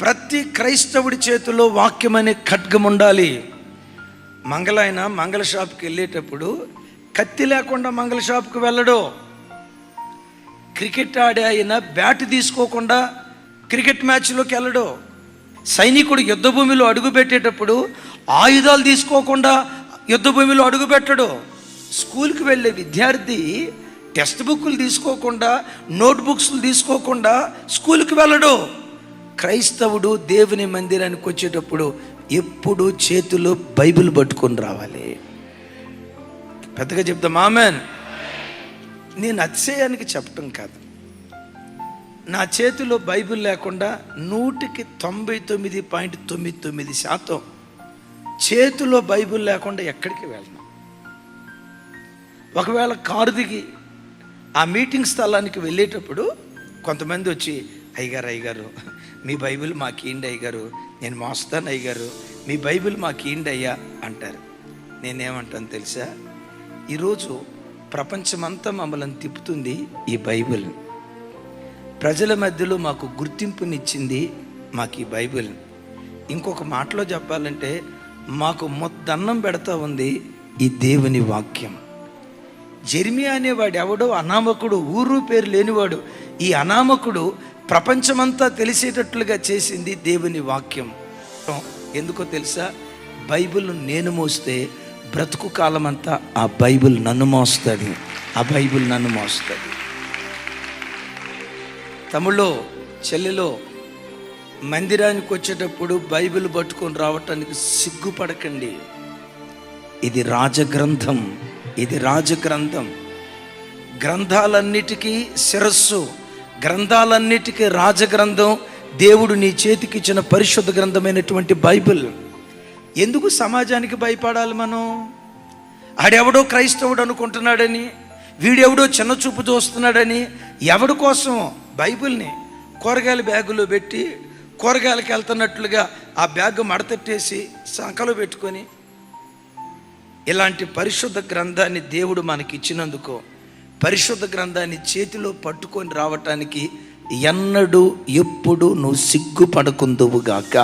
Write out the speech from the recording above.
ప్రతి క్రైస్తవుడి చేతిలో వాక్యం అనే ఖడ్గం ఉండాలి. మంగళాయన మంగళ షాప్కి వెళ్ళేటప్పుడు కత్తి లేకుండా మంగళ షాప్కి వెళ్ళడు. క్రికెట్ ఆడే ఆయన బ్యాట్ తీసుకోకుండా క్రికెట్ మ్యాచ్లోకి వెళ్ళడు. సైనికుడు యుద్ధ భూమిలో అడుగు పెట్టేటప్పుడు ఆయుధాలు తీసుకోకుండా యుద్ధ భూమిలో అడుగు పెట్టడు. స్కూల్కి వెళ్ళే విద్యార్థి టెక్స్ట్ బుక్లు తీసుకోకుండా నోట్ బుక్స్లు తీసుకోకుండా స్కూల్కి వెళ్ళడు. క్రైస్తవుడు దేవుని మందిరానికి వచ్చేటప్పుడు ఎప్పుడు చేతిలో బైబిల్ పట్టుకొని రావాలి. పెద్దగా చెప్తాం ఆమెన్. నేను అతిశయానికి చెప్పటం కాదు, నా చేతిలో బైబిల్ లేకుండా 99.99% చేతిలో బైబిల్ లేకుండా ఎక్కడికి వెళ్ళను. ఒకవేళ కారు దిగి ఆ మీటింగ్ స్థలానికి వెళ్ళేటప్పుడు కొంతమంది వచ్చి అయ్యగారు మీ బైబిల్ మాకు ఇయ్యండి అయ్యగారు, నేను మోస్తాను అయ్యగారు, మీ బైబిల్ మాకు ఇయ్యండి అయ్యా అంటారు. నేనేమంటాను తెలుసా? ఈరోజు ప్రపంచమంతా మమ్మల్ని తిప్పుతుంది ఈ బైబిల్. ప్రజల మధ్యలో మాకు గుర్తింపునిచ్చింది మాకు ఈ బైబిల్. ఇంకొక మాటలో చెప్పాలంటే మాకు మొద్దన్నం పెడతా ఉంది ఈ దేవుని వాక్యం. జెర్మియా అనేవాడు ఎవడో అనామకుడు, ఊరు పేరు లేనివాడు. ఈ అనామకుడు ప్రపంచమంతా తెలిసేటట్లుగా చేసింది దేవుని వాక్యం. ఎందుకో తెలుసా? బైబిల్ నేను మోస్తే బ్రతుకు కాలం అంతా ఆ బైబిల్ నన్ను మోస్తుంది. ఆ బైబిల్ నన్ను మోస్తుంది. తమ్ముళ్ళో చెల్లెలో, మందిరానికి వచ్చేటప్పుడు బైబిల్ పట్టుకొని రావటానికి సిగ్గుపడకండి. ఇది రాజగ్రంథం, ఇది రాజగ్రంథం. గ్రంథాలన్నిటికీ శిరస్సు, గ్రంథాలన్నిటికీ రాజగ్రంథం దేవుడు నీ చేతికి ఇచ్చిన పరిశుద్ధ గ్రంథమైనటువంటి బైబిల్. ఎందుకు సమాజానికి భయపడాలి మనం? ఆడెవడో క్రైస్తవుడు అనుకుంటున్నాడని, వీడెవడో చిన్న చూపు చూస్తున్నాడని, ఎవడి కోసం బైబిల్ని కూరగాయల బ్యాగులో పెట్టి కూరగాయలకు వెళ్తున్నట్లుగా ఆ బ్యాగ్ మడతెట్టేసి సంకలో పెట్టుకొని, ఇలాంటి పరిశుద్ధ గ్రంథాన్ని దేవుడు మనకి ఇచ్చినందుకు పరిశుద్ధ గ్రంథాన్ని చేతిలో పట్టుకొని రావటానికి ఎన్నడూ ఎప్పుడు నువ్వు సిగ్గుపడకుందువుగాక.